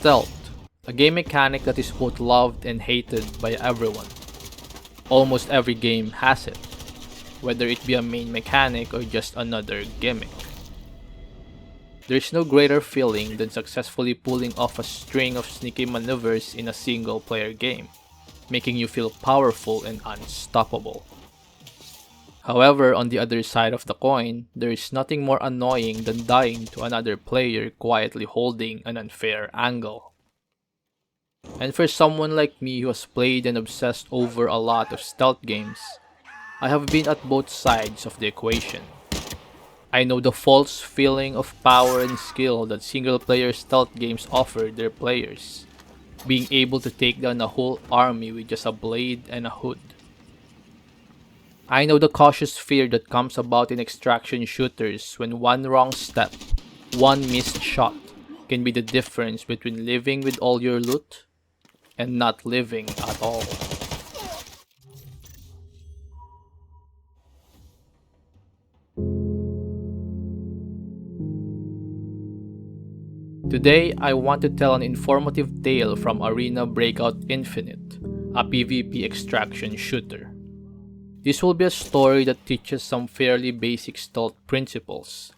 Stealth, a game mechanic that is both loved and hated by everyone. Almost every game has it, whether it be a main mechanic or just another gimmick. There's no greater feeling than successfully pulling off a string of sneaky maneuvers in a single player game, making you feel powerful and unstoppable. However, on the other side of the coin, there is nothing more annoying than dying to another player quietly holding an unfair angle. And for someone like me who has played and obsessed over a lot of stealth games, I have been at both sides of the equation. I know the false feeling of power and skill that single-player stealth games offer their players, being able to take down a whole army with just a blade and a hood. I know the cautious fear that comes about in extraction shooters when one wrong step, one missed shot, can be the difference between living with all your loot and not living at all. Today, I want to tell an informative tale from Arena Breakout Infinite, a PvP extraction shooter. This will be a story that teaches some fairly basic stealth principles.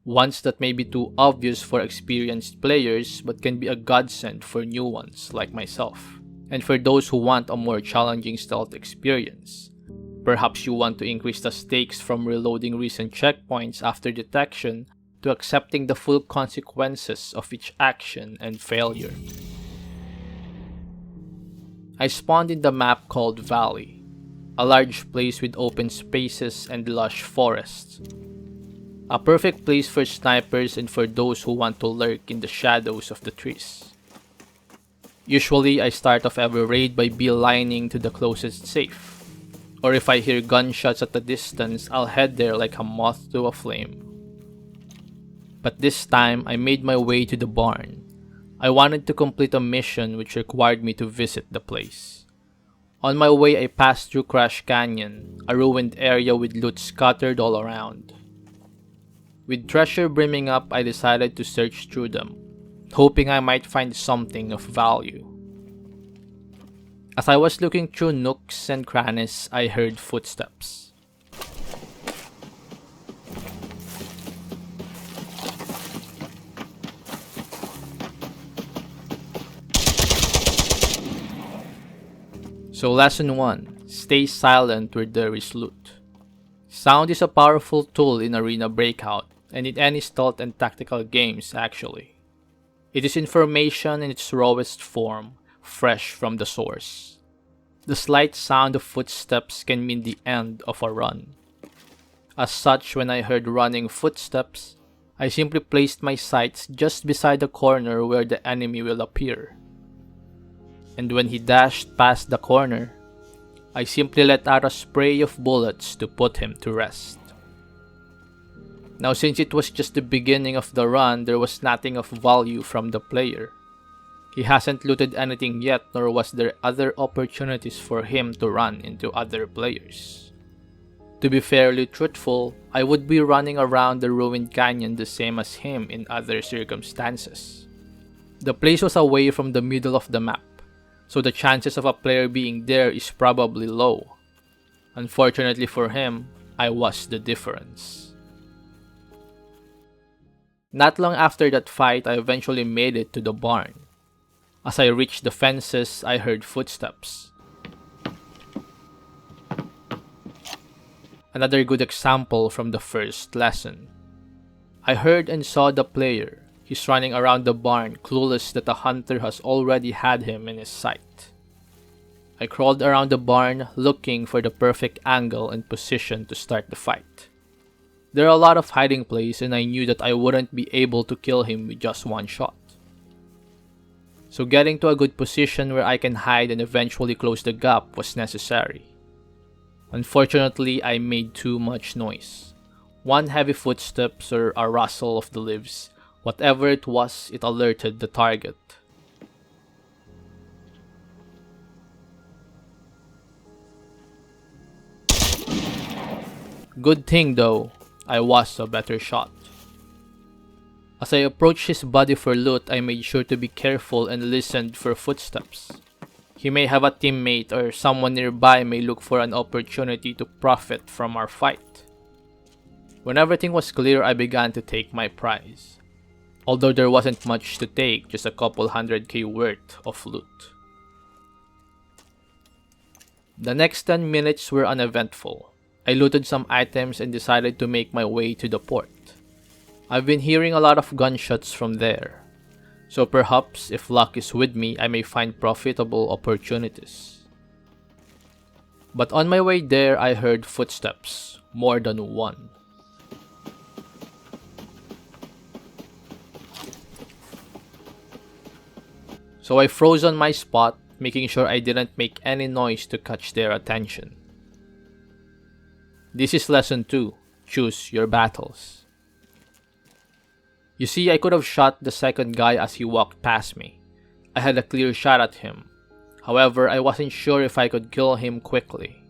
Ones that may be too obvious for experienced players but can be a godsend for new ones like myself, and for those who want a more challenging stealth experience. Perhaps you want to increase the stakes from reloading recent checkpoints after detection to accepting the full consequences of each action and failure. I spawned in the map called Valley, a large place with open spaces and lush forests. A perfect place for snipers and for those who want to lurk in the shadows of the trees. Usually, I start off every raid by beelining to the closest safe. Or if I hear gunshots at a distance, I'll head there like a moth to a flame. But this time, I made my way to the barn. I wanted to complete a mission which required me to visit the place. On my way, I passed through Crash Canyon, a ruined area with loot scattered all around. With treasure brimming up, I decided to search through them, hoping I might find something of value. As I was looking through nooks and crannies, I heard footsteps. So lesson 1, stay silent where there is loot. Sound is a powerful tool in Arena Breakout, and in any stealth and tactical games actually. It is information in its rawest form, fresh from the source. The slight sound of footsteps can mean the end of a run. As such, when I heard running footsteps, I simply placed my sights just beside the corner where the enemy will appear. And when he dashed past the corner, I simply let out a spray of bullets to put him to rest. Now, since it was just the beginning of the run, there was nothing of value from the player. He hasn't looted anything yet, nor was there other opportunities for him to run into other players. To be fairly truthful, I would be running around the ruined canyon the same as him in other circumstances. The place was away from the middle of the map, so the chances of a player being there is probably low. Unfortunately for him, I was the difference. Not long after that fight, I eventually made it to the barn. As I reached the fences, I heard footsteps. Another good example from the first lesson. I heard and saw the player. He's running around the barn, clueless that a hunter has already had him in his sight. I crawled around the barn, looking for the perfect angle and position to start the fight. There are a lot of hiding places, and I knew that I wouldn't be able to kill him with just one shot. So getting to a good position where I can hide and eventually close the gap was necessary. Unfortunately, I made too much noise. One heavy footsteps or a rustle of the leaves. Whatever it was, it alerted the target. Good thing though, I was a better shot. As I approached his body for loot, I made sure to be careful and listened for footsteps. He may have a teammate or someone nearby may look for an opportunity to profit from our fight. When everything was clear, I began to take my prize. Although there wasn't much to take, just a couple 100k worth of loot. The next 10 minutes were uneventful. I looted some items and decided to make my way to the port. I've been hearing a lot of gunshots from there, so perhaps if luck is with me, I may find profitable opportunities. But on my way there, I heard footsteps, more than one. So I froze on my spot, making sure I didn't make any noise to catch their attention. This is lesson 2, choose your battles. You see, I could have shot the second guy as he walked past me. I had a clear shot at him. However, I wasn't sure if I could kill him quickly.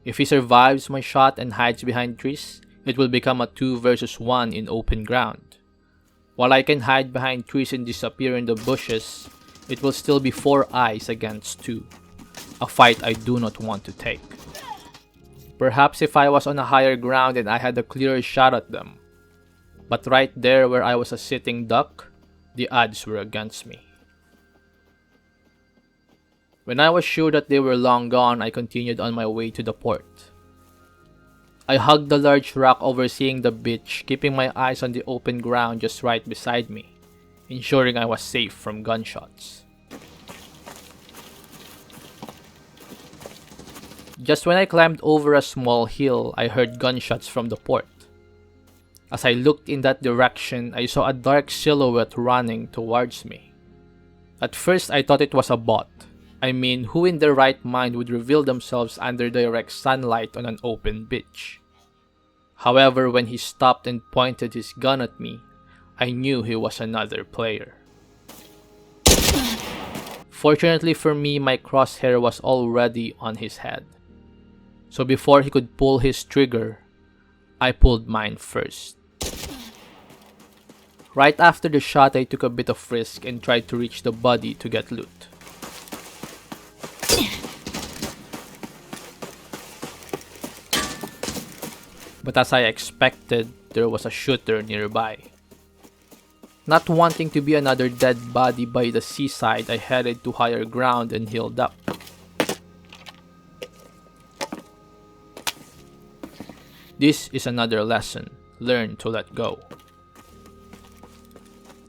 If he survives my shot and hides behind trees, it will become a 2 versus 1 in open ground. While I can hide behind trees and disappear in the bushes, it will still be 4 eyes against 2. A fight I do not want to take. Perhaps if I was on a higher ground and I had a clearer shot at them. But right there where I was a sitting duck, the odds were against me. When I was sure that they were long gone, I continued on my way to the port. I hugged the large rock overseeing the beach, keeping my eyes on the open ground just right beside me, ensuring I was safe from gunshots. Just when I climbed over a small hill, I heard gunshots from the port. As I looked in that direction, I saw a dark silhouette running towards me. At first, I thought it was a bot. I mean, who in their right mind would reveal themselves under direct sunlight on an open beach? However, when he stopped and pointed his gun at me, I knew he was another player. Fortunately for me, my crosshair was already on his head. So before he could pull his trigger, I pulled mine first. Right after the shot, I took a bit of risk and tried to reach the body to get loot. But as I expected, there was a shooter nearby. Not wanting to be another dead body by the seaside, I headed to higher ground and healed up. This is another lesson, learn to let go.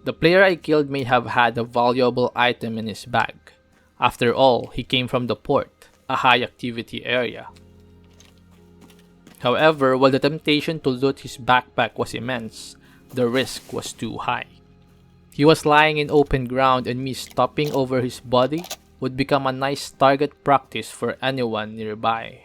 The player I killed may have had a valuable item in his bag. After all, he came from the port, a high activity area. However, while the temptation to loot his backpack was immense, the risk was too high. He was lying in open ground and me stopping over his body would become a nice target practice for anyone nearby.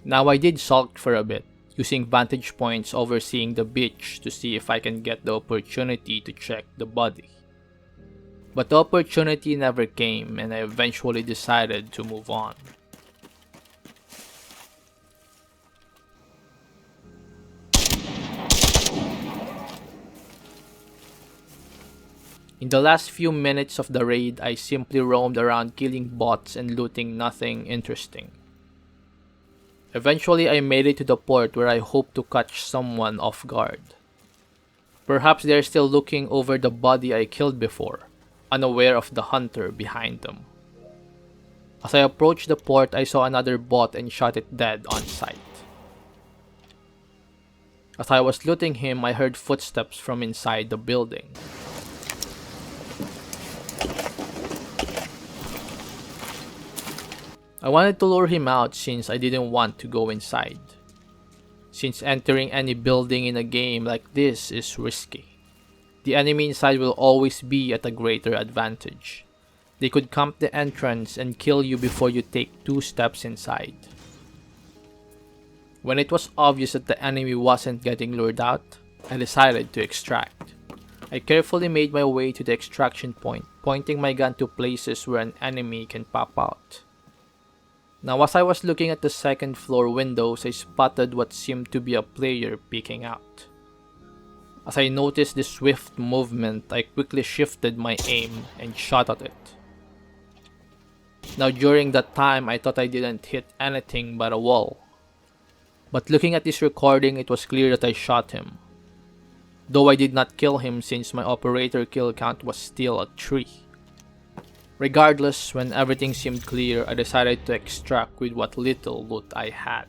Now I did sulk for a bit, using vantage points overseeing the beach to see if I can get the opportunity to check the body. But the opportunity never came and I eventually decided to move on. In the last few minutes of the raid, I simply roamed around killing bots and looting nothing interesting. Eventually, I made it to the port where I hoped to catch someone off guard. Perhaps they're still looking over the body I killed before, unaware of the hunter behind them. As I approached the port, I saw another bot and shot it dead on sight. As I was looting him, I heard footsteps from inside the building. I wanted to lure him out since I didn't want to go inside. Since entering any building in a game like this is risky. The enemy inside will always be at a greater advantage. They could camp the entrance and kill you before you take 2 steps inside. When it was obvious that the enemy wasn't getting lured out, I decided to extract. I carefully made my way to the extraction point, pointing my gun to places where an enemy can pop out. Now as I was looking at the second floor windows, I spotted what seemed to be a player peeking out. As I noticed this swift movement, I quickly shifted my aim and shot at it. Now during that time, I thought I didn't hit anything but a wall. But looking at this recording, it was clear that I shot him. Though I did not kill him since my operator kill count was still at 3. Regardless, when everything seemed clear, I decided to extract with what little loot I had.